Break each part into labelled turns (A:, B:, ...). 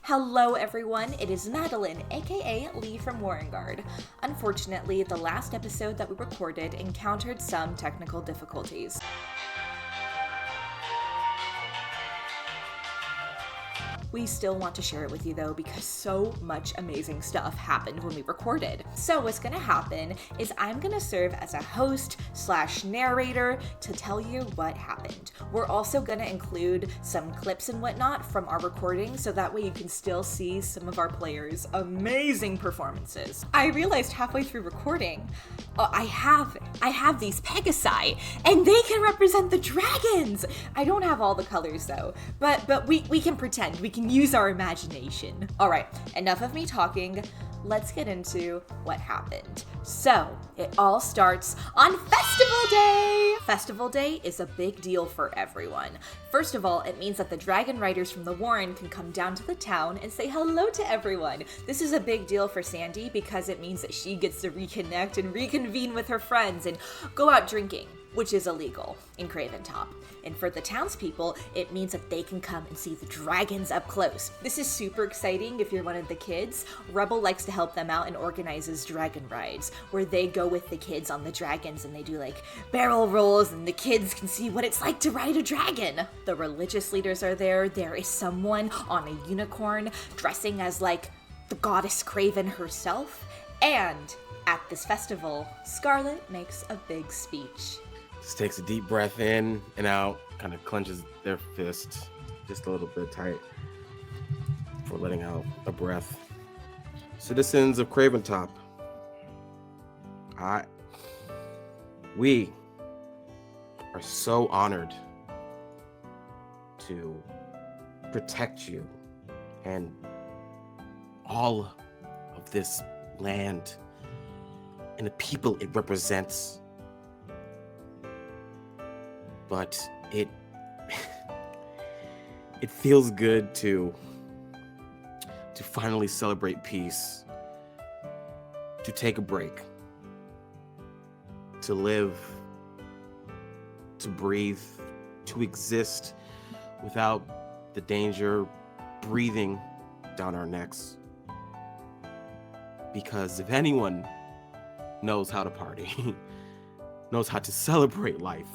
A: Hello everyone, it is Madeline, aka Lee from Warrenguard. Unfortunately, the last episode that we recorded encountered some technical difficulties. We still want to share it with you though because so much amazing stuff happened when we recorded. So what's gonna happen is I'm gonna serve as a host / narrator to tell you what happened. We're also gonna include some clips and whatnot from our recording so that way you can still see some of our players' amazing performances. I realized halfway through recording, I have these Pegasi and they can represent the dragons. I don't have all the colors though, but we can pretend. We can use our imagination. All right, enough of me talking. Let's get into what happened. So, it all starts on Festival Day! Festival Day is a big deal for everyone. First of all, it means that the dragonriders from the Warren can come down to the town and say hello to everyone. This is a big deal for Sandy because it means that she gets to reconnect and reconvene with her friends and go out drinking, which is illegal in Kraven Top. And for the townspeople, it means that they can come and see the dragons up close. This is super exciting if you're one of the kids. Rebel likes to help them out and organizes dragon rides, where they go with the kids on the dragons and they do like barrel rolls and the kids can see what it's like to ride a dragon. The religious leaders are there. There is someone on a unicorn dressing as like the goddess Kraven herself. And at this festival, Scarlet makes a big speech.
B: Just takes a deep breath in and out, kind of clenches their fist just a little bit tight for letting out a breath. Citizens of Kraven Top, we are so honored to protect you and all of this land and the people it represents. But it feels good to finally celebrate peace, to take a break, to live, to breathe, to exist without the danger breathing down our necks. Because if anyone knows how to party, knows how to celebrate life,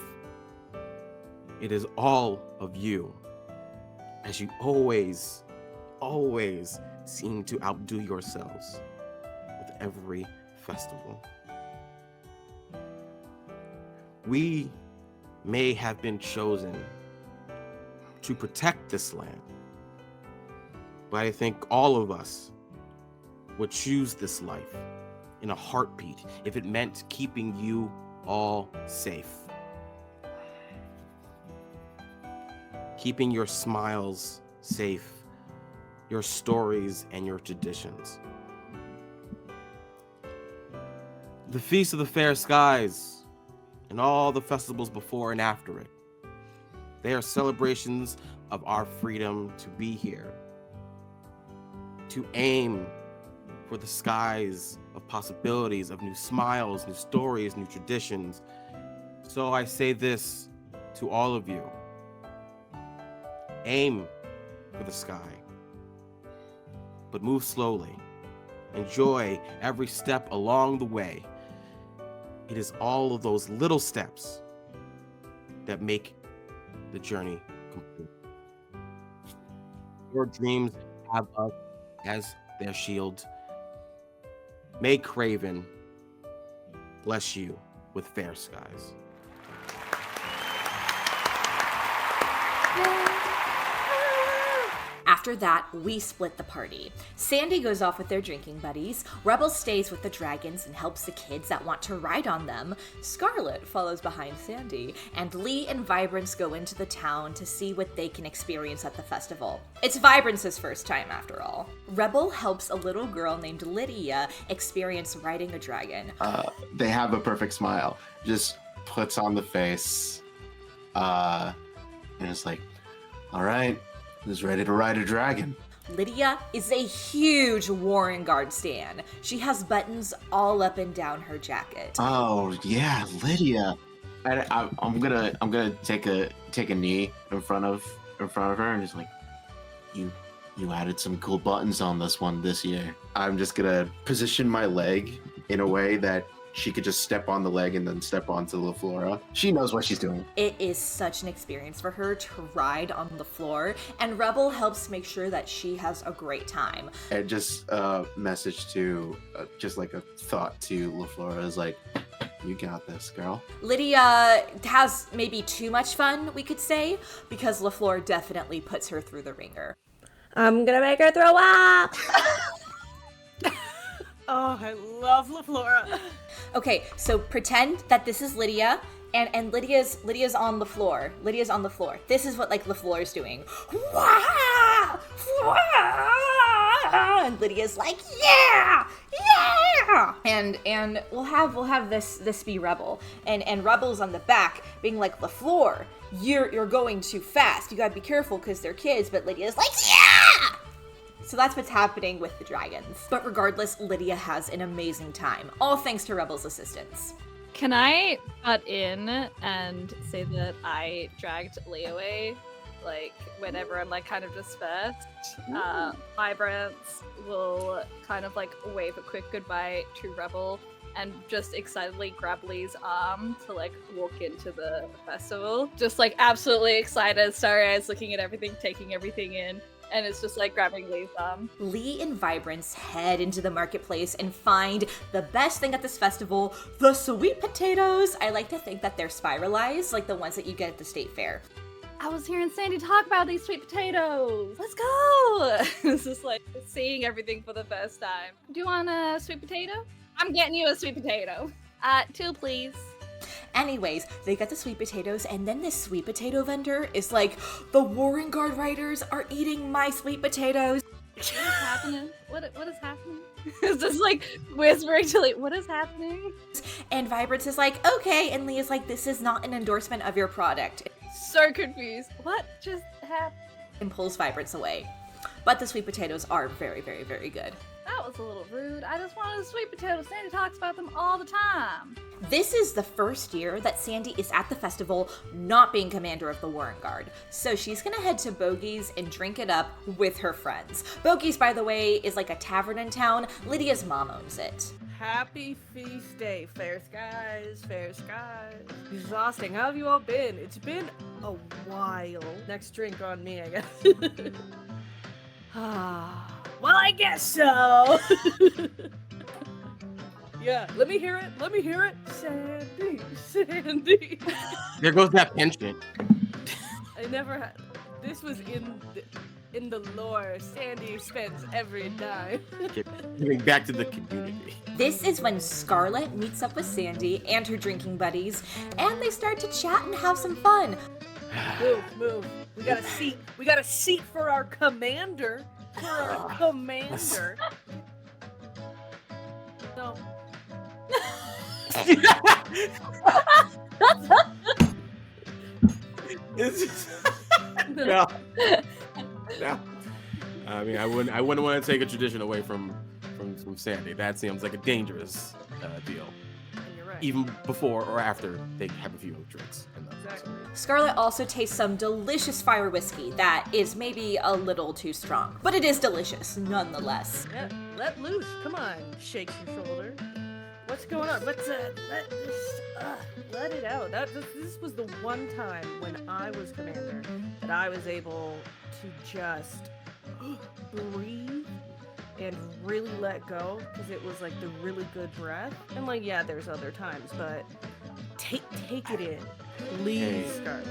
B: it is all of you, as you always seem to outdo yourselves with every festival. We may have been chosen to protect this land, but I think all of us would choose this life in a heartbeat if it meant keeping you all safe. Keeping your smiles safe, your stories and your traditions. The Feast of the Fair Skies and all the festivals before and after it, they are celebrations of our freedom to be here, to aim for the skies of possibilities, of new smiles, new stories, new traditions. So I say this to all of you. Aim for the sky, but move slowly. Enjoy every step along the way. It is all of those little steps that make the journey complete. Your dreams have us as their shield. May Kraven bless you with fair skies.
A: After that, we split the party. Sandy goes off with their drinking buddies, Rebel stays with the dragons and helps the kids that want to ride on them, Scarlet follows behind Sandy, and Lee and Vibrance go into the town to see what they can experience at the festival. It's Vibrance's first time after all. Rebel helps a little girl named Lydia experience riding a dragon.
C: They have a perfect smile, just puts on the face, and it's like, all right, who's ready to ride a dragon?
A: Lydia is a huge Warrenguard stan. She has buttons all up and down her jacket.
C: Oh yeah, Lydia. I'm gonna take a knee in front of her and just like, you You added some cool buttons on this one this year. I'm just gonna position my leg in a way that she could just step on the leg and then step onto LaFlora. She knows what she's doing.
A: It is such an experience for her to ride on the floor, and Rebel helps make sure that she has a great time.
C: And just a message to, just like a thought to LaFlora is like, you got this, girl.
A: Lydia has maybe too much fun, we could say, because LaFleur definitely puts her through the ringer.
D: I'm gonna make her throw up!
E: Oh, I love LaFlora.
A: Okay, so pretend that this is Lydia, and Lydia's on the floor. Lydia's on the floor. This is what like LaFleur is doing. Wah! Wah! And Lydia's like, yeah! Yeah! And we'll have this be Rebel. And Rebel's on the back being like, LaFleur, you're going too fast. You gotta be careful because they're kids, but Lydia's like, yeah! So that's what's happening with the dragons. But regardless, Lydia has an amazing time, all thanks to Rebel's assistance.
F: Can I butt in and say that I dragged Lee away? Like, whenever I'm, like, kind of dispersed, Vibrance will kind of, like, wave a quick goodbye to Rebel and just excitedly grab Lee's arm to, like, walk into the festival. Just, like, absolutely excited, starry-eyes, looking at everything, taking everything in. And it's just like grabbing Lee's arm.
A: Lee and Vibrance head into the marketplace and find the best thing at this festival, the sweet potatoes. I like to think that they're spiralized, like the ones that you get at the state fair.
F: I was hearing Sandy talk about these sweet potatoes. Let's go! It's just like seeing everything for the first time. Do you want a sweet potato? I'm getting you a sweet potato. 2, please.
A: Anyways, they get the sweet potatoes, and then this sweet potato vendor is like, the Warrenguard riders are eating my sweet potatoes.
F: What is happening? What is happening? It's just like whispering to Lee, what is happening?
A: And Vibrance is like, okay, and Lee is like, this is not an endorsement of your product.
F: So confused. What just happened?
A: And pulls Vibrance away. But the sweet potatoes are very, very, very good.
F: That was a little rude. I just wanted a sweet potato. Sandy talks about them all the time.
A: This is the first year that Sandy is at the festival not being commander of the Warrenguard. So she's gonna head to Bogey's and drink it up with her friends. Bogey's, by the way, is like a tavern in town. Lydia's mom owns it.
E: Happy feast day, fair skies, fair skies. Exhausting. How have you all been? It's been a while. Next drink on me, I guess. Well, I guess so. Yeah, let me hear it. Let me hear it. Sandy, Sandy.
B: There goes that pension.
E: I never had. This was in the lore. Sandy spends every dime.
B: Giving back to the community.
A: This is when Scarlet meets up with Sandy and her drinking buddies, and they start to chat and have some fun.
E: Move. We got a seat. We got a seat for our commander. For our commander. No.
B: No. I mean, I wouldn't want to take a tradition away from Sandy. That seems like a dangerous deal.
E: And you're right.
B: Even before or after they have a few drinks.
E: Exactly.
A: Scarlet also tastes some delicious fire whiskey that is maybe a little too strong, but it is delicious nonetheless.
E: Yeah, let loose. Come on, shakes your shoulder. What's going on? Let's let it out. This was the one time when I was commander that I was able to just breathe and really let go, because it was like the really good breath. And like, yeah, there's other times, but take it in. Please,
B: Hey.
E: Scarlet.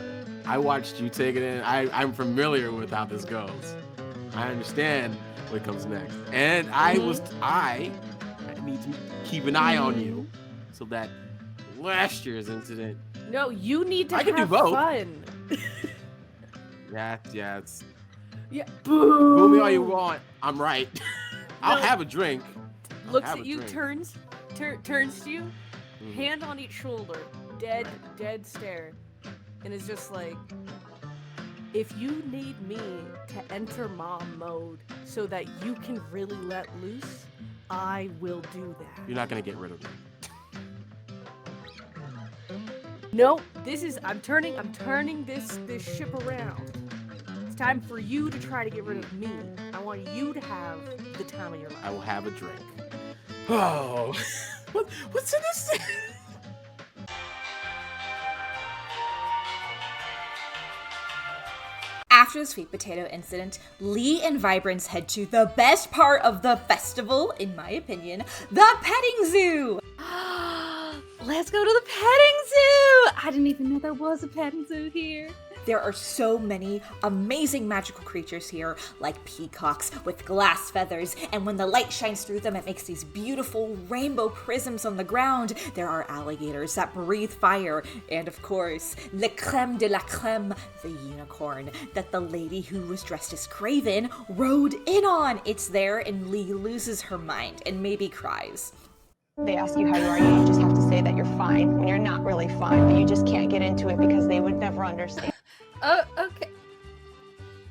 B: I watched you take it in. I'm familiar with how this goes. I understand what comes next. And I need to keep an eye on you so that last year's incident.
E: No, you need to
B: I can do
E: have
B: both.
E: fun.
B: Yeah, it's
E: Yeah.
B: boo me all you want. I'm right. I'll
E: No.
B: have a drink.
E: Looks
B: have
E: at
B: a
E: you,
B: drink.
E: turns to you,
B: Mhm.
E: hand on each shoulder, dead stare, and is just like, if you need me to enter mom mode so that you can really let loose, I will do that.
B: You're not gonna get rid of me.
E: No, I'm turning this ship around. It's time for you to try to get rid of me. I want you to have the time of your life.
B: I will have a drink. Oh, what's in this?
A: After the sweet potato incident, Lee and Vibrance head to the best part of the festival, in my opinion, the petting zoo!
F: Let's go to the petting zoo! I didn't even know there was a petting zoo here.
A: There are so many amazing magical creatures here, like peacocks with glass feathers, and when the light shines through them, it makes these beautiful rainbow prisms on the ground. There are alligators that breathe fire, and of course, le crème de la crème, the unicorn that the lady who was dressed as Kraven rode in on. It's there, and Lee loses her mind and maybe cries.
G: They ask you how you are, you just have to say that you're fine when you're not really fine, but you just can't get into it because they would never understand.
F: Oh, okay.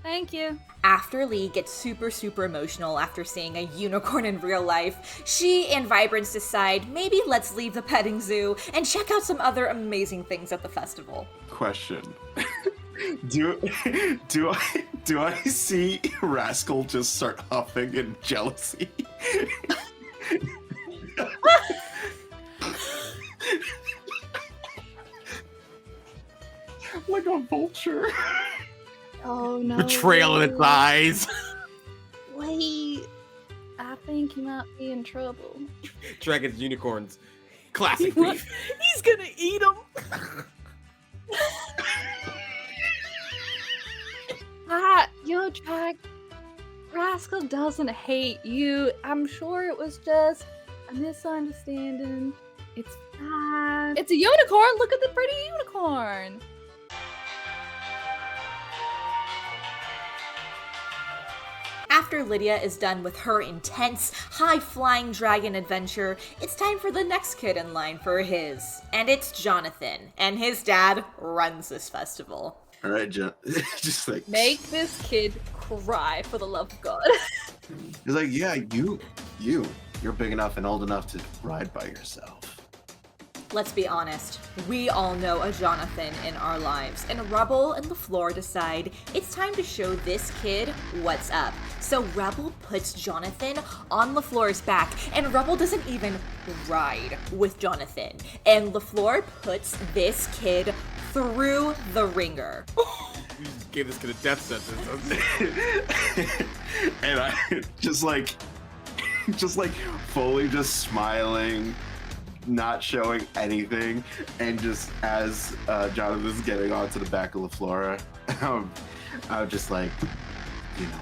F: Thank you.
A: After Lee gets super emotional after seeing a unicorn in real life, she and Vibrance decide maybe let's leave the petting zoo and check out some other amazing things at the festival.
C: Question. Do I see Rascal just start huffing in jealousy? Like a vulture.
F: Oh no.
B: Betrayal in its eyes.
F: Wait. I think you might be in trouble.
B: Dragons, unicorns. Classic
E: What?
B: beef.
E: He's gonna eat him.
F: Your Rascal doesn't hate you. I'm sure it was just a misunderstanding. It's fine. It's a unicorn. Look at the pretty unicorn.
A: After Lydia is done with her intense, high-flying dragon adventure, it's time for the next kid in line for his. And it's Jonathan, and his dad runs this festival.
C: All right, John. Just like
F: Make this kid cry for the love of God.
C: he's like, yeah, you're big enough and old enough to ride by yourself.
A: Let's be honest, we all know a Jonathan in our lives, and Rebel and LaFleur decide it's time to show this kid what's up. So Rebel puts Jonathan on LaFleur's back, and Rebel doesn't even ride with Jonathan. And LaFleur puts this kid through the ringer.
B: You just gave this kid a death sentence.
C: And I just like fully just smiling, not showing anything, and just as Jonathan's getting onto the back of LaFlora, I was just like, you know.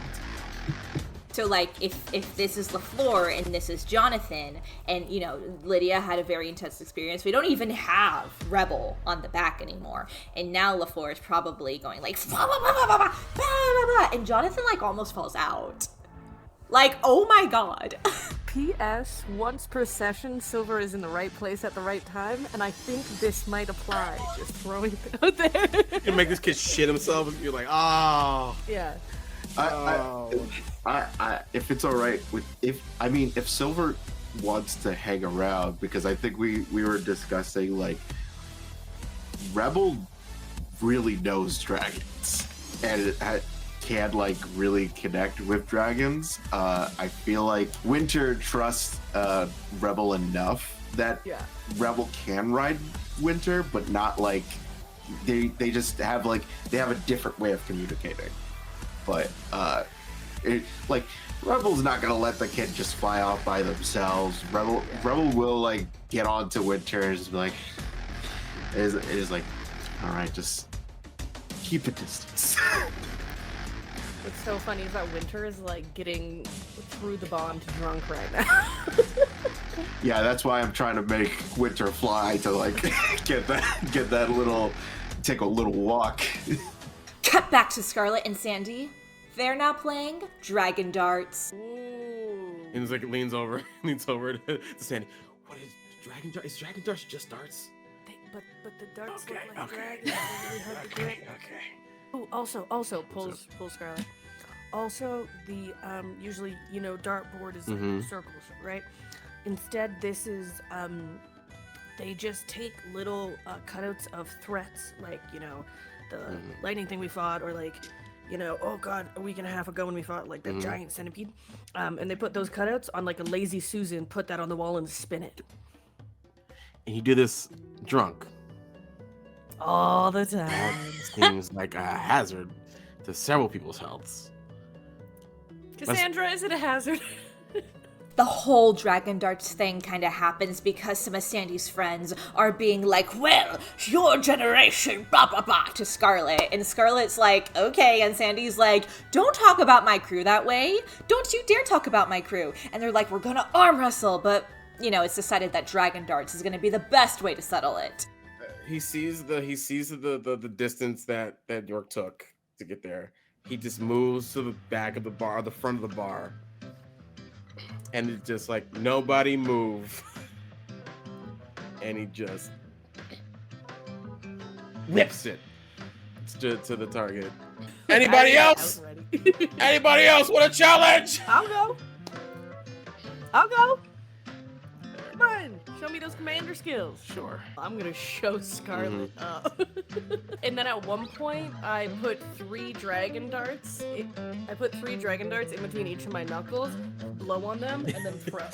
A: So, like, if this is LaFleur and this is Jonathan, and, you know, Lydia had a very intense experience, we don't even have Rebel on the back anymore. And now LaFleur is probably going, like, and Jonathan, like, almost falls out. Like, oh my god.
E: P.S. Once per session, Silver is in the right place at the right time, and I think this might apply. Just throwing it out there.
B: You make this kid shit himself, and you're like, oh.
E: Yeah.
C: I if it's all right with if Silver wants to hang around, because I think we were discussing, like, Rebel really knows dragons and can, like, really connect with dragons. I feel like Winter trusts Rebel enough that Rebel can ride Winter, but not like they just have, like, they have a different way of communicating. But like, Rebel's not gonna let the kid just fly off by themselves. Rebel will, like, get onto Winter and just be like, it is like, all right, just keep a distance.
E: What's so funny is that Winter is, like, getting through the bond drunk right now.
C: Yeah, that's why I'm trying to make Winter fly to, like, get that little, take a little walk.
A: Cut back to Scarlet and Sandy. They're now playing Dragon Darts.
E: Ooh.
B: And it's like, leans over to Sandy. What is Dragon Darts? Is Dragon Darts just darts?
E: But the darts look like dragons. They're really hard to grip. Oh, also pulls Scarlet. Also, the usually, you know, dartboard is like circles, right? Instead, this is they just take little cutouts of threats, like, you know, the lightning thing we fought, or, like, oh god, a week and a half ago when we fought like that giant centipede, and they put those cutouts on like a lazy Susan, put that on the wall and spin it
B: And you do this drunk.
E: all the
B: That
E: time.
B: seems like a hazard to several people's healths.
E: Cassandra, is it a hazard?
A: The whole Dragon Darts thing kind of happens because some of Sandy's friends are being like, well, your generation, blah, blah, blah, to Scarlet. And Scarlet's like, okay. And Sandy's like, don't talk about my crew that way. Don't you dare talk about my crew. And they're like, we're gonna arm wrestle. But, it's decided that Dragon Darts is gonna be the best way to settle it.
B: He sees the distance that York took to get there. He just moves to the back of the bar, the front of the bar. And it's just like, nobody move. And he just whips it to the target. Anybody else? Anybody else want a challenge?
E: I'll go. Come on, show me those commander skills.
B: Sure.
E: I'm gonna show Scarlet up. And then at one point, I put 3 dragon darts. I put 3 dragon darts in between each of my knuckles, blow on them, and then throw.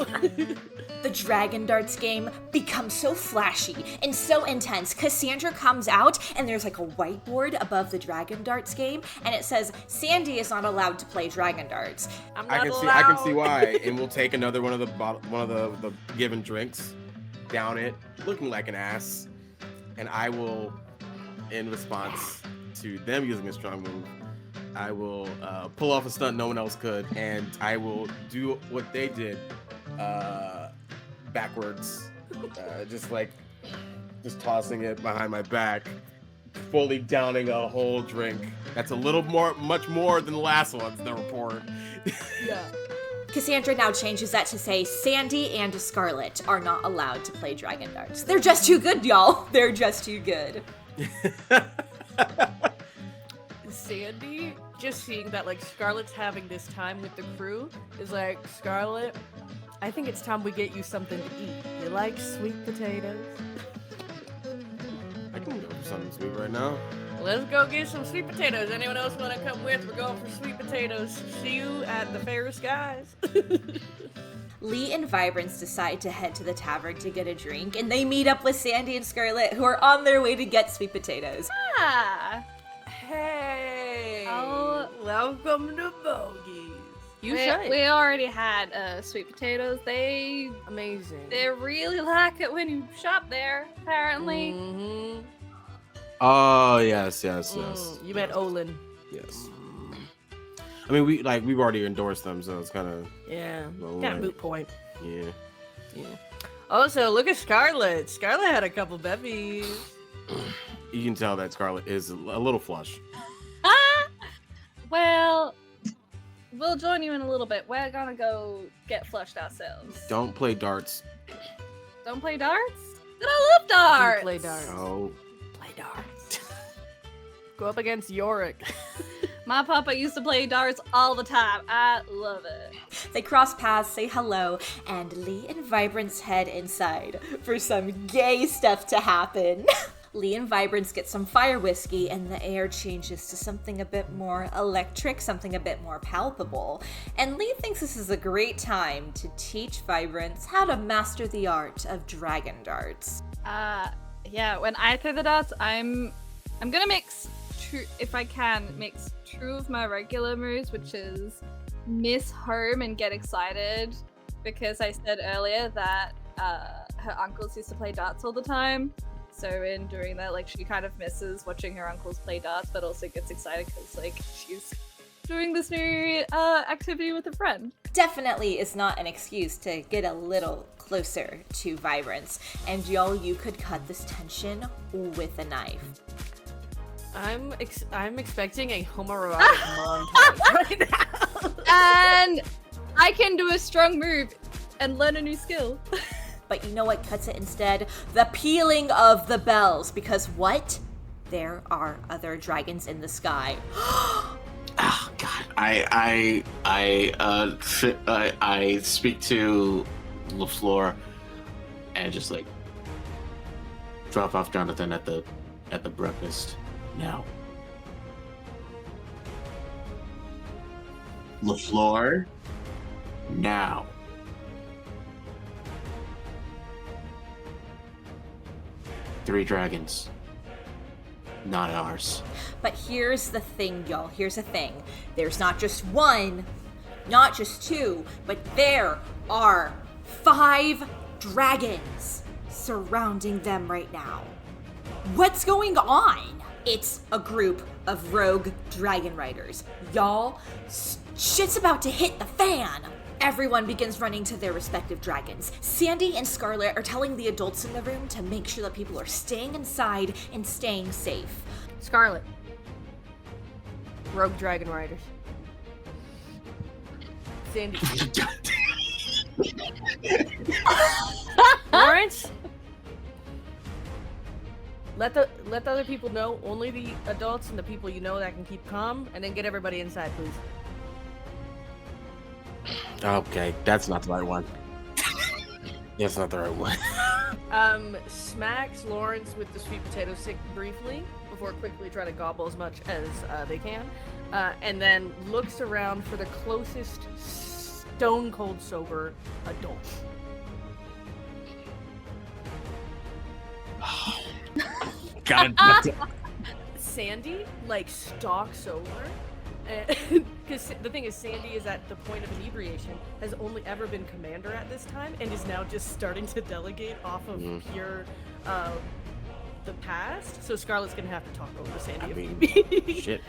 A: The Dragon Darts game becomes so flashy and so intense. Cassandra comes out and there's like a whiteboard above the Dragon Darts game and it says, Sandy is not allowed to play Dragon Darts.
E: I'm
B: I
E: not
B: can
E: allowed.
B: see why. And we'll take another one of the given drinks, down it, looking like an ass, and I will, in response to them using a strong move, I will pull off a stunt no one else could, and I will do what they did, backwards, just tossing it behind my back, fully downing a whole drink. That's much more than the last ones that were poured.
E: Yeah.
A: Cassandra now changes that to say Sandy and Scarlet are not allowed to play Dragon Darts. They're just too good, y'all. They're just too good.
E: Sandy, just seeing that like Scarlet's having this time with the crew, is like, Scarlet, I think it's time we get you something to eat. You like sweet potatoes?
B: I can go for something sweet right now.
E: Let's go get some sweet potatoes. Anyone else want to come with? We're going for sweet potatoes. See you at the Fair Skies.
A: Lee and Vibrance decide to head to the tavern to get a drink, and they meet up with Sandy and Scarlet, who are on their way to get sweet potatoes.
F: Ah,
E: Hey,
F: Oh.
E: welcome to Bogies. You
F: we
E: should.
F: already had sweet potatoes. They
E: Amazing.
F: really like it when you shop there. Apparently.
E: Mm-hmm.
B: Oh yes.
E: You met Olin.
B: Yes. I mean, we've already endorsed them, so it's kind of
E: Yeah.
B: Well,
E: Kind of
B: right.
E: moot point.
B: yeah.
E: Yeah. Also, look at Scarlet. Scarlet had a couple bevies.
B: You can tell that Scarlet is a little flush.
F: Ah, well, we'll join you in a little bit. We're gonna go get flushed ourselves.
B: Don't play darts.
F: Don't play darts? But I love darts.
E: Play darts.
B: Oh,
E: Play darts. Go up against Yorick.
F: My papa used to play darts all the time. I love it.
A: They cross paths, say hello, and Lee and Vibrance head inside for some gay stuff to happen. Lee and Vibrance get some fire whiskey, and the air changes to something a bit more electric, something a bit more palpable. And Lee thinks this is a great time to teach Vibrance how to master the art of Dragon Darts.
F: Yeah, when I throw the darts, I'm gonna mix if I can, mix two of my regular moves, which is miss home and get excited, because I said earlier that her uncles used to play darts all the time. So in doing that, like, she kind of misses watching her uncles play darts, but also gets excited because, like, she's doing this new activity with a friend.
A: Definitely is not an excuse to get a little closer to Vibrance. And y'all, you could cut this tension with a knife.
E: I'm expecting a homoerotic montage right now.
F: And I can do a strong move and learn a new skill.
A: But you know what cuts it instead? The pealing of the bells. Because what? There are other dragons in the sky.
C: Oh God! I speak to LaFleur and just like drop off Jonathan at the breakfast now. LaFleur, now. Three dragons. Not ours.
A: But here's the thing, y'all. Here's the thing. There's not just one, not just two, but there are 5 dragons surrounding them right now. What's going on? It's a group of rogue dragonriders. Y'all, shit's about to hit the fan. Everyone begins running to their respective dragons. Sandy and Scarlet are telling the adults in the room to make sure that people are staying inside and staying safe.
E: Scarlet. Rogue Dragon Riders. Sandy. Lawrence. Let the other people know. Only the adults and the people you know that can keep calm, and then get everybody inside, please.
B: Okay, that's not the right one. That's not the right one.
E: Smacks Lawrence with the sweet potato stick briefly before quickly trying to gobble as much as they can, and then looks around for the closest stone cold sober adult.
B: God.
E: Sandy stalks over, because the thing is, Sandy is at the point of inebriation, has only ever been commander at this time, and is now just starting to delegate off of pure the past. So Scarlett's gonna have to talk over Sandy.
B: Shit.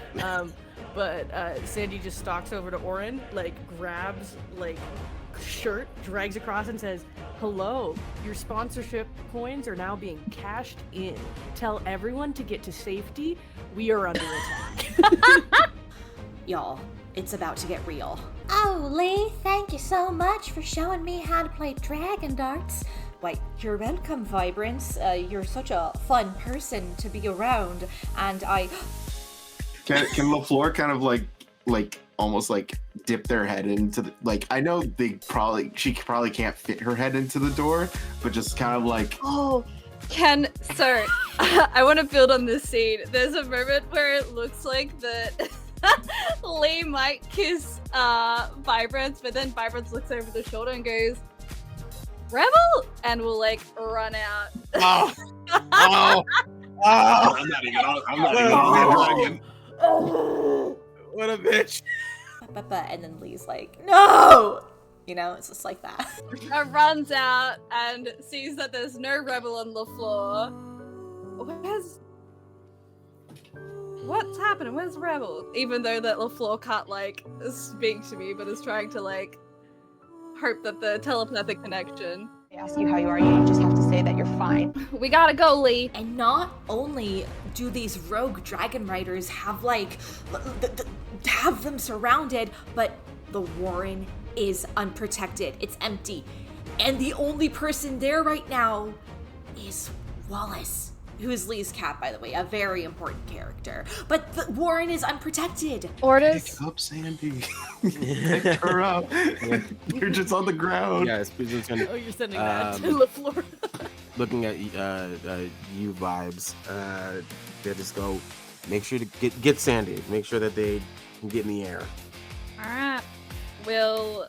E: But Sandy just stalks over to Oren, grabs shirt, drags across, and says, "Hello, your sponsorship coins are now being cashed in. Tell everyone to get to safety. We are under attack."
A: Y'all, it's about to get real.
D: Oh, Lee, thank you so much for showing me how to play dragon darts.
A: Why, you're welcome, Vibrance. You're such a fun person to be around, and I...
C: Can LaFleur kind of almost dip their head into the, I know she probably can't fit her head into the door, but just kind of
F: Oh, sir, I want to build on this scene. There's a moment where it looks like that Lee might kiss Vibrance, but then Vibrance looks over the shoulder and goes, "Rebel!" and will run out.
B: Oh. Oh. Oh.
C: I'm not even on dragon.
B: What a bitch.
A: And then Lee's like, "No!" It's just like that.
F: Runs out and sees that there's no Rebel on the floor. What's happening? Where's Rebel? Even though that LaFleur can't speak to me, but is trying to hope that the telepathic connection.
G: They ask you how you are, you just have to say that you're fine.
F: We gotta go, Lee.
A: And not only do these rogue dragon riders have have them surrounded, but the Warren is unprotected. It's empty. And the only person there right now is Wallace, who is Lee's cat, by the way, a very important character. But the Warren is unprotected.
F: Orders.
C: Pick up Sandy. Pick her up. You're just on the ground.
B: Yes, please send
E: Oh, you're sending that to LaFleur.
B: Looking at you vibes. They just go, make sure to get Sandy. Make sure that they can get in the air.
F: Alright. We'll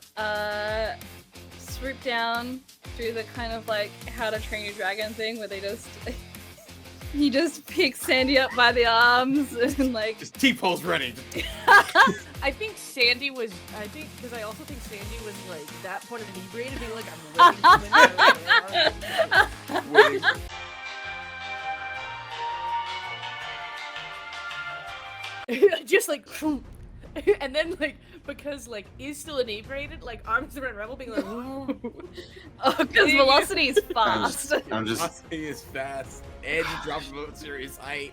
F: swoop down through the kind of How to Train Your Dragon thing where they just he just picks Sandy up by the arms and
B: just T-pose ready.
E: I think Sandy was, because I also think Sandy was that point of inebriated, being I'm waiting for waiting. Just and then because is still inebriated, arms around Rebel being
F: because velocity is fast.
C: I'm just
B: Velocity is fast. Edge drops from a serious height.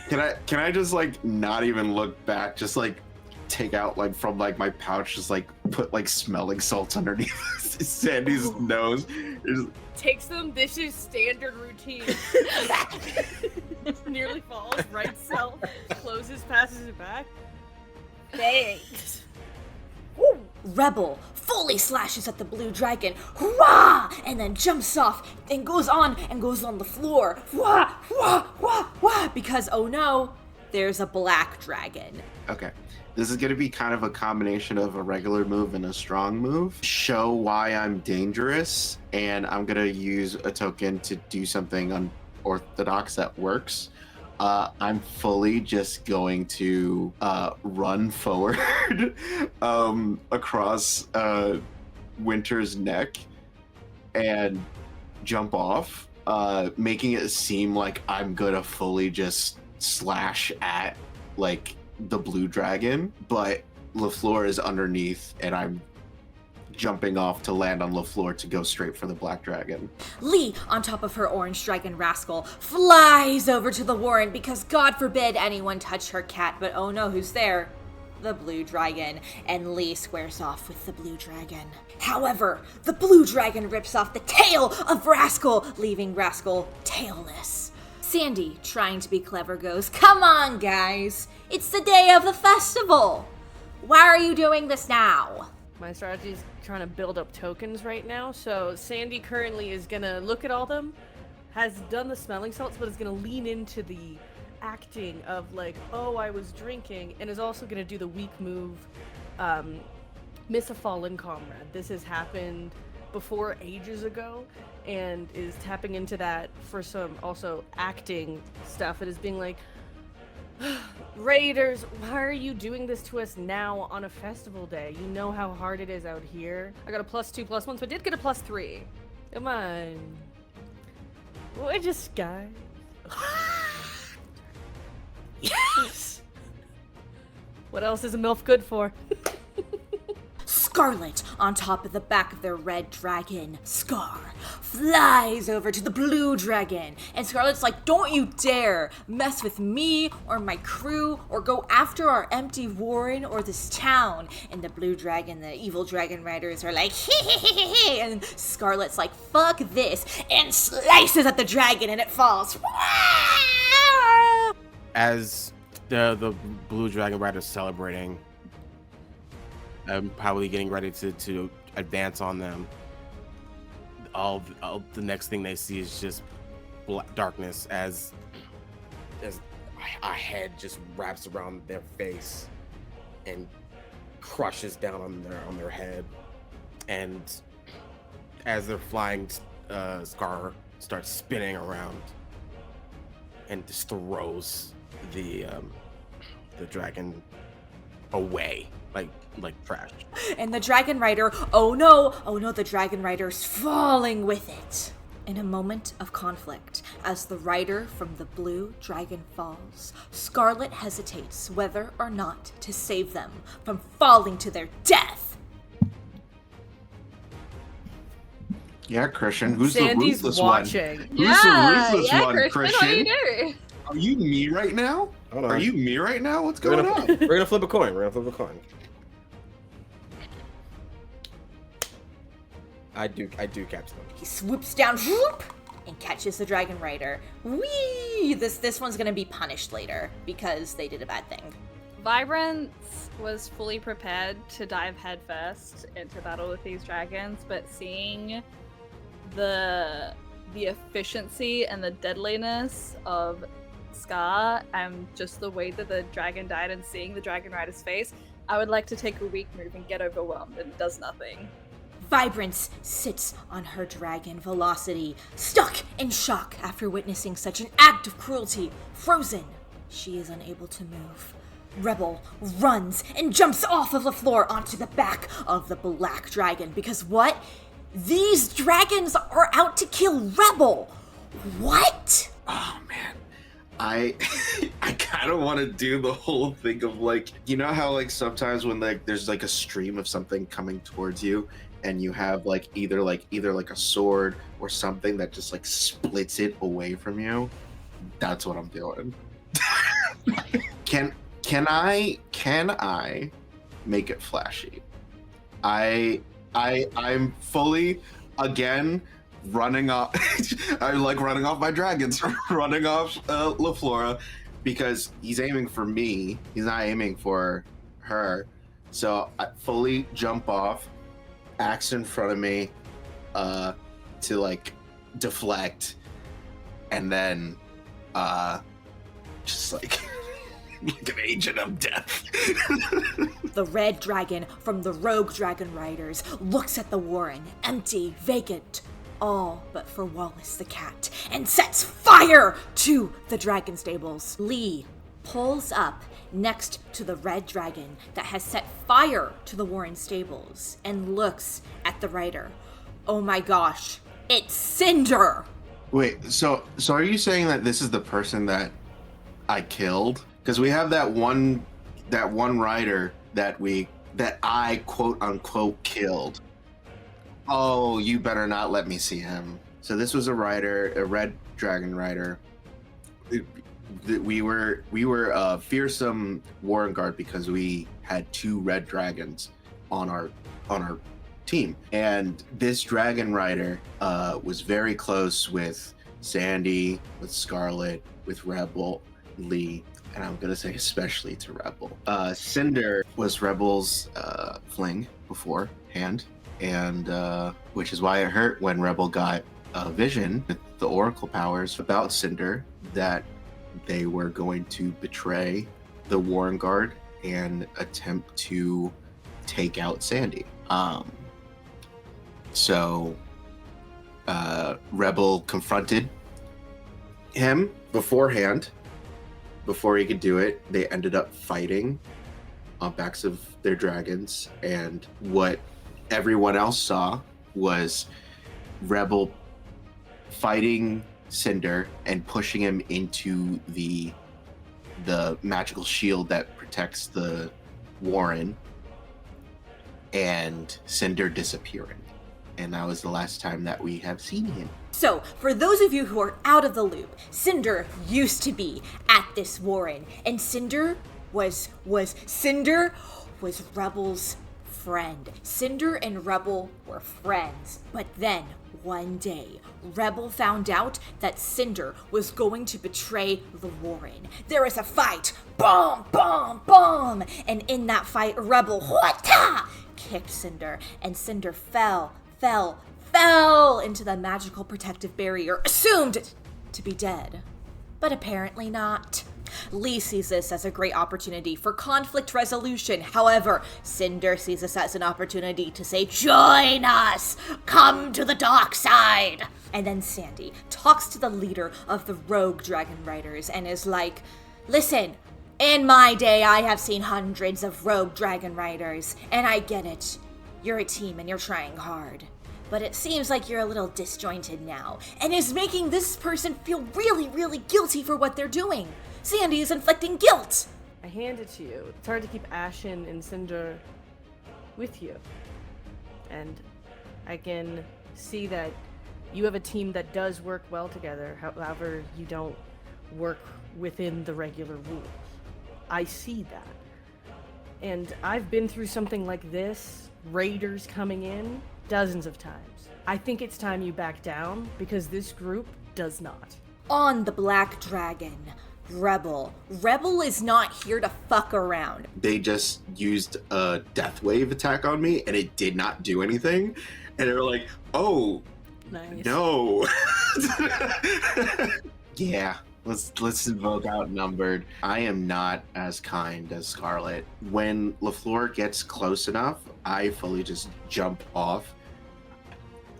C: Can I just not even look back? Just take out from my pouch, just put smelling salts underneath Sandy's nose.
E: takes them. This is standard routine. Nearly falls, right self, closes, passes it back. Thanks.
A: Rebel fully slashes at the blue dragon, wah, and then jumps off and goes on the floor, wah, wah, wah, wah, because oh no, there's a black dragon.
C: Okay. This is going to be kind of a combination of a regular move and a strong move. Show why I'm dangerous, and I'm going to use a token to do something unorthodox that works. I'm fully just going to run forward across Winter's neck and jump off, making it seem like I'm going to fully just slash at, like, the blue dragon, but LaFleur is underneath, and I'm jumping off to land on LaFleur to go straight for the black dragon.
A: Lee, on top of her orange dragon rascal, flies over to the Warren because God forbid anyone touch her cat, but oh no, who's there? The blue dragon, and Lee squares off with the blue dragon. However, the blue dragon rips off the tail of Rascal, leaving Rascal tailless. Sandy, trying to be clever, goes, "Come on, guys! It's the day of the festival! Why are you doing this now?"
E: My strategy is trying to build up tokens right now, so Sandy currently is gonna look at all them, has done the smelling salts, but is gonna lean into the acting of like, oh, I was drinking, and is also gonna do the weak move, miss a fallen comrade. This has happened before ages ago, and is tapping into that for some also acting stuff. It is being like, Raiders, why are you doing this to us now on a festival day? You know how hard it is out here. I got a +2/+1, so I did get a +3. Come on. We're just guys. Yes! What else is a MILF good for?
A: Scarlet, on top of the back of their red dragon, Scar, flies over to the blue dragon. And Scarlet's like, "Don't you dare mess with me or my crew or go after our empty Warren or this town." And the blue dragon, the evil dragon riders are like, "Hee." And Scarlet's like, "Fuck this," and slices at the dragon and it falls.
B: As the blue dragon riders celebrating, I'm probably getting ready to advance on them. All the next thing they see is just darkness as a head just wraps around their face and crushes down on their head. And as they're flying, Scar starts spinning around and just throws the dragon away like trash.
A: And the dragon rider, oh no, the dragon rider's falling with it. In a moment of conflict, as the rider from the blue dragon falls, Scarlet hesitates whether or not to save them from falling to their death.
C: Yeah, Christian, who's
E: Sandy's
C: the ruthless
E: watching.
C: one? Who's the ruthless one,
F: Christian?
C: Christian?
F: What do you do?
C: Are you me right now?
B: Hold on.
C: Are you me right now? What's
B: We're
C: going on?
B: gonna flip a coin. I do catch them.
A: He swoops down, whoop, and catches the dragon rider. Whee! This one's gonna be punished later because they did a bad thing.
F: Vibrance was fully prepared to dive headfirst into battle with these dragons, but seeing the efficiency and the deadliness of Scar and just the way that the dragon died and seeing the dragon rider's face, I would like to take a weak move and get overwhelmed, and it does nothing.
A: Vibrance sits on her dragon Velocity, stuck in shock after witnessing such an act of cruelty. Frozen, she is unable to move. Rebel runs and jumps off of the floor onto the back of the black dragon because what? These dragons are out to kill Rebel. What?
C: Oh man, I kind of want to do the whole thing of like, you know how like sometimes when like there's like a stream of something coming towards you and you have like either a sword or something that just like splits it away from you. That's what I'm doing. Can I make it flashy? I'm fully again running off. I'm like running off my dragons, running off LaFlora because he's aiming for me. He's not aiming for her. So I fully jump off, axe in front of me, to like deflect, and then just like like an agent of death.
A: The red dragon from the rogue dragon riders looks at the warren, empty, vacant, all but for Wallace the cat, and sets fire to the dragon stables. Lee pulls up next to the red dragon that has set fire to the warren stables and looks at the rider. Oh my gosh, it's Cinder!
C: Wait, so are you saying that this is the person that I killed? Because we have that one rider that I quote unquote killed. Oh, you better not let me see him. So this was a red dragon rider. We were a fearsome Warrenguard because we had 2 red dragons on our team, and this dragon rider was very close with Sandy, with Scarlet, with Rebel, Lee, and I'm gonna say especially to Rebel. Cinder was Rebel's fling beforehand, and which is why it hurt when Rebel got a vision with the Oracle powers about Cinder that they were going to betray the Warrenguard and attempt to take out Sandy. So Rebel confronted him beforehand. Before he could do it, they ended up fighting on backs of their dragons, and what everyone else saw was Rebel fighting Cinder and pushing him into the magical shield that protects the Warren, and Cinder disappearing. And that was the last time that we have seen him.
A: So, for those of you who are out of the loop, Cinder used to be at this warren, and Cinder was Rebel's friend. Cinder and Rebel were friends, but then one day, Rebel found out that Cinder was going to betray the Warren. There was a fight, boom, boom, boom, and in that fight, Rebel kicked Cinder, and Cinder fell into the magical protective barrier, assumed to be dead. But apparently not. Lee sees this as a great opportunity for conflict resolution. However, Cinder sees this as an opportunity to say, "Join us! Come to the dark side!" And then Sandy talks to the leader of the rogue dragon riders and is like, "Listen, in my day, I have seen hundreds of rogue dragon riders, and I get it. You're a team and you're trying hard. But it seems like you're a little disjointed now, and is making this person feel really, really guilty for what they're doing. Sandy is inflicting guilt."
E: I hand it to you. It's hard to keep Ashen and Cinder with you. And I can see that you have a team that does work well together. However, you don't work within the regular rules. I see that. And I've been through something like this, raiders coming in, dozens of times. I think it's time you back down, because this group does not.
A: On the Black Dragon, Rebel. Rebel is not here to fuck around.
C: They just used a death wave attack on me, and it did not do anything. And they were like, "Oh,
E: Nice.
C: no." Yeah, let's invoke Outnumbered. I am not as kind as Scarlet. When LaFleur gets close enough, I fully just jump off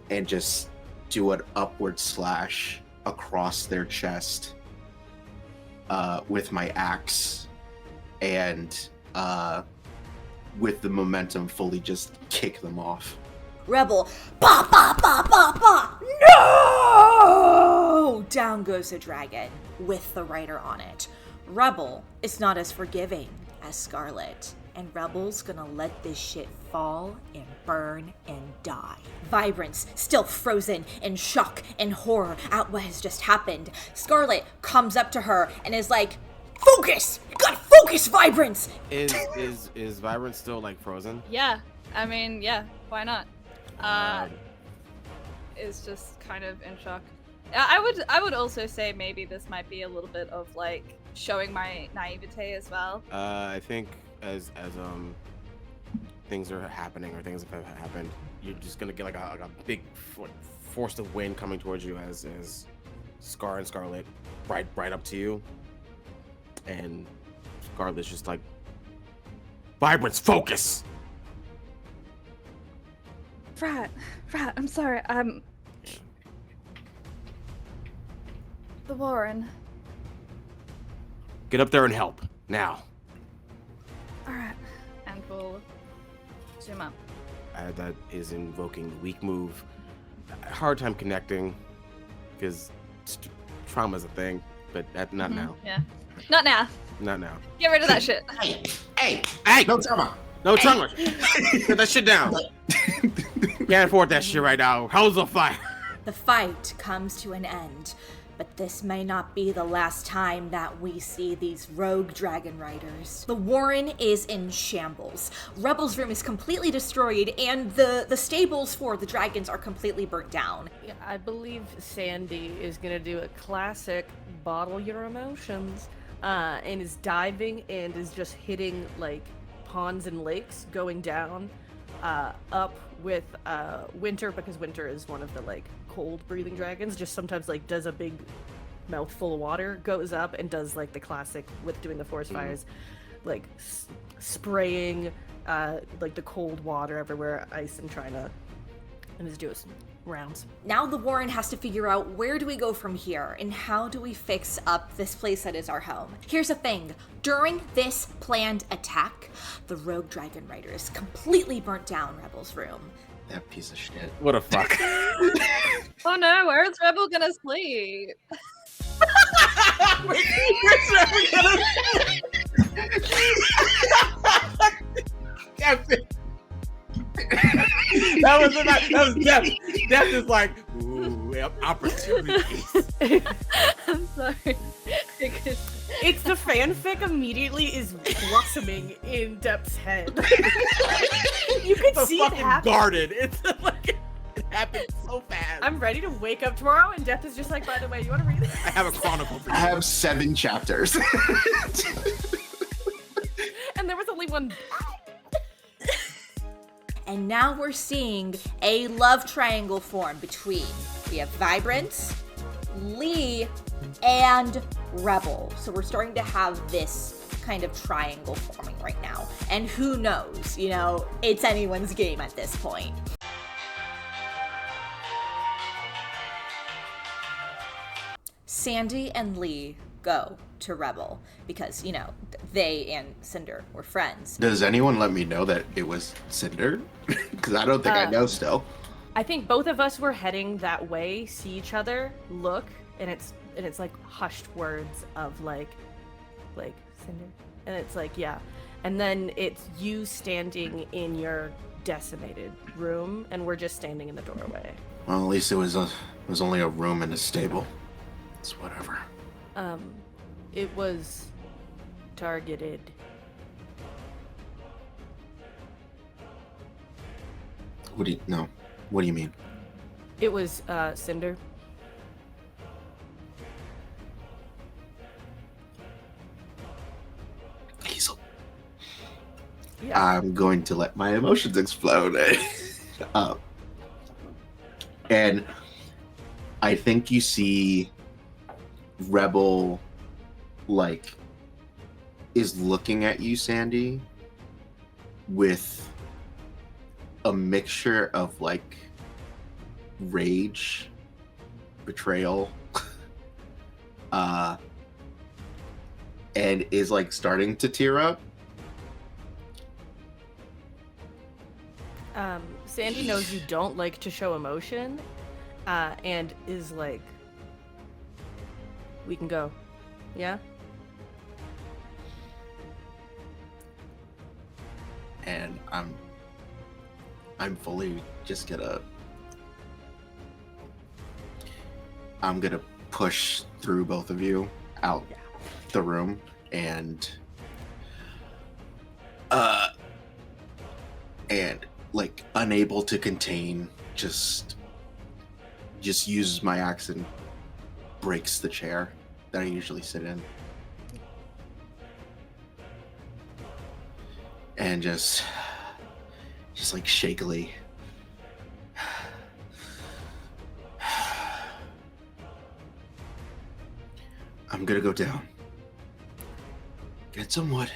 C: and just do an upward slash across their chest with my axe, and with the momentum fully just kick them off.
A: Rebel, ba ba ba ba ba, no! Down goes the dragon with the rider on it. Rebel is not as forgiving as Scarlet, and Rebel's gonna let this shit fall and burn and die. Vibrance, still frozen in shock and horror at what has just happened. Scarlet comes up to her and is like, "Focus! You gotta focus, Vibrance!"
B: Is Vibrance still like frozen?
F: Yeah, I mean, yeah, why not? Is just kind of in shock. I would also say maybe this might be a little bit of like showing my naivete as well.
B: I think as things are happening or things have happened, you're just gonna get like a big force of wind coming towards you as Scar and Scarlet right up to you, and Regardless, just like, Vibrance, focus!
F: Frat, I'm sorry. The Warren.
B: Get up there and help, now.
F: Alright. And we'll zoom up.
B: That is invoking the weak move. Hard time connecting, because trauma's a thing, but not now.
F: Yeah. Not now.
B: Not now.
F: Get rid of that shit.
C: Hey!
B: Hey!
C: No trauma!
B: No trauma! Get that shit down! Can't afford that shit right now. Hell's on fire!
A: The fight comes to an end, but this may not be the last time that we see these rogue dragon riders. The Warren is in shambles. Rebel's room is completely destroyed, and the stables for the dragons are completely burnt down.
E: Yeah, I believe Sandy is gonna do a classic bottle your emotions, and is diving and is just hitting like ponds and lakes, going down, up with Winter, because Winter is one of the like cold breathing dragons, just sometimes like does a big mouthful of water, goes up and does like the classic with doing the forest fires, like spraying like the cold water everywhere, ice, and trying to, and is doing some rounds.
A: Now the Warren has to figure out, where do we go from here, and how do we fix up this place that is our home? Here's the thing, during this planned attack, the rogue dragon riders completely burnt down Rebel's room.
C: That piece of shit.
B: What a fuck.
F: Oh no, where's Rebel gonna sleep?
B: That was Death. Death is like, ooh, opportunities.
F: I'm sorry.
E: It's the fanfic immediately is blossoming in Depp's head. You can
B: It's
E: see
B: a
E: it
B: fucking
E: happen.
B: garden. It's like, it happened so fast.
E: I'm ready to wake up tomorrow and Depp is just like, by the way, you want to read this?
B: I have a chronicle for
C: I
B: you.
C: have 7 chapters.
E: And there was only one.
A: And now we're seeing a love triangle form between, we have Vibrance, Lee, and Rebel. So we're starting to have this kind of triangle forming right now. And who knows, you know, it's anyone's game at this point. Sandy and Lee go to Rebel because, you know, they and Cinder were friends.
C: Does anyone let me know that it was Cinder? Because I don't think I know still.
E: I think both of us were heading that way, see each other, look, and it's like hushed words of like Cinder, and it's like, yeah, and then it's you standing in your decimated room, and we're just standing in the doorway.
C: Well, at least it was only a room in a stable. It's whatever.
E: It was targeted.
C: What do you mean?
E: It was Cinder.
C: Hazel.
E: Yeah.
C: I'm going to let my emotions explode. And I think you see Rebel, like, is looking at you, Sandy, with a mixture of, like, rage, betrayal, and is, like, starting to tear up.
E: Sandy knows you don't like to show emotion, and is like, we can go. Yeah?
C: And I'm fully just I'm gonna push through both of you out the room and like unable to contain, just uses my axe and breaks the chair that I usually sit in. And just like shakily. I'm gonna go down. Get some wood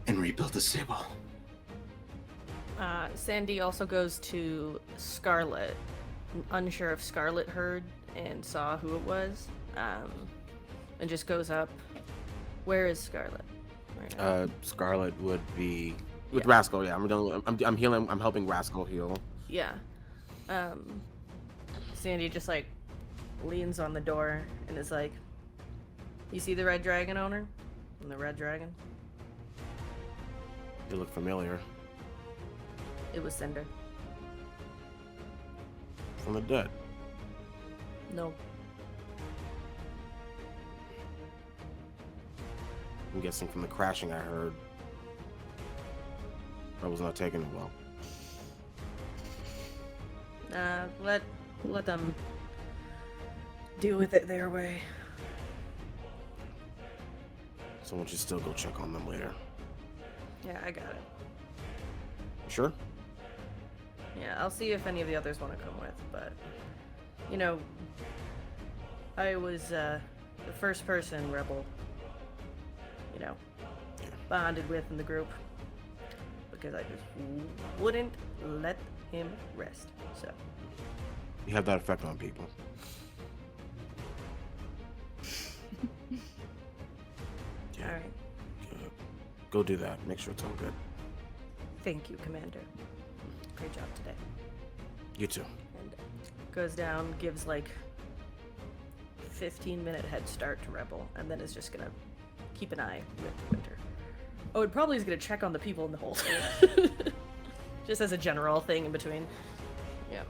C: and rebuild the stable.
E: Sandy also goes to Scarlet. Unsure if Scarlet heard and saw who it was, and just goes up. Where is Scarlet? Right now?
B: Scarlet would be with Rascal. Yeah, I'm healing. I'm helping Rascal heal.
E: Yeah. Sandy just like leans on the door and is like, "You see the red dragon owner? And the red dragon?
B: You look familiar.
E: It was Cinder.
B: From the dead.
E: No.
B: I'm guessing from the crashing I heard. I was not taking it well.
E: Let them deal with it their way.
B: Someone should still go check on them later.
E: Yeah, I got it.
B: Sure?
E: Yeah, I'll see if any of the others want to come with, but you know, I was the first person Rebel, you know, bonded with in the group because I just wouldn't let him rest. So
B: You have that effect on people.
E: all right.
B: Go do that. Make sure it's all good.
E: Thank you, Commander. Great job today.
B: You too.
E: And goes down, gives like 15-minute head start to Rebel, and then is just gonna keep an eye with Winter. Oh, it probably is gonna check on the people in the hold. Just as a general thing in between. Yeah.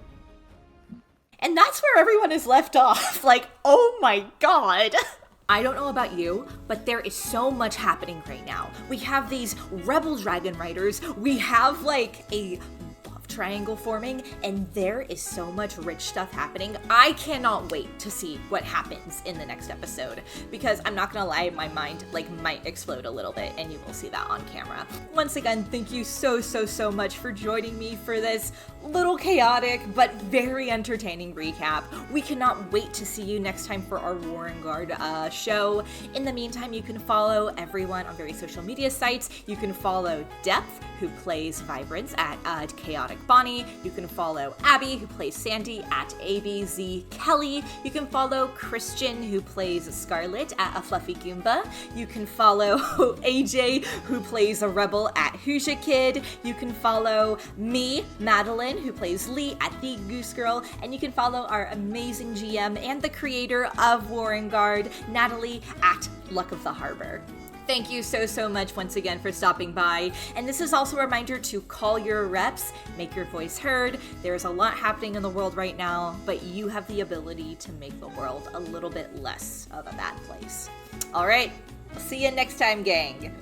A: And that's where everyone is left off. Like, oh my god. I don't know about you, but there is so much happening right now. We have these rebel dragon riders, we have like a love triangle forming, and there is so much rich stuff happening. I cannot wait to see what happens in the next episode, because I'm not gonna lie, my mind like might explode a little bit, and you will see that on camera. Once again, thank you so much for joining me for this little chaotic but very entertaining recap. We cannot wait to see you next time for our Warrenguard show. In the meantime, you can follow everyone on various social media sites. You can follow Depth, who plays Vibrance at Chaotic Bonnie. You can follow Abby, who plays Sandy at ABZ Kelly. You can follow Christian, who plays Scarlet at A Fluffy Goomba. You can follow AJ, who plays a Rebel at Hoosier Kid. You can follow me, Madeline, who plays Lee at The Goose Girl, and you can follow our amazing GM and the creator of Warrenguard, Natalie, at Luck of the Harbor. Thank you so much once again for stopping by. And this is also a reminder to call your reps, make your voice heard. There's a lot happening in the world right now, but you have the ability to make the world a little bit less of a bad place. All right, see you next time, gang.